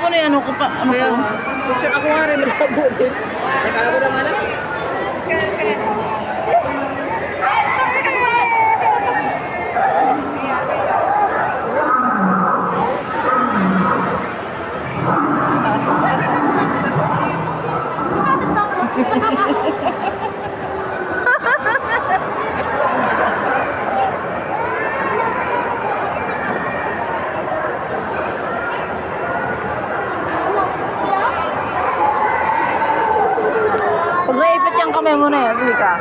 malabo na yung ano ko pa. Ano Kaya ko? nga. Picture ako nga rin, malabo din. Nagkala ko lang alam. Pag naipit yung kamay mo na yan, sige ka.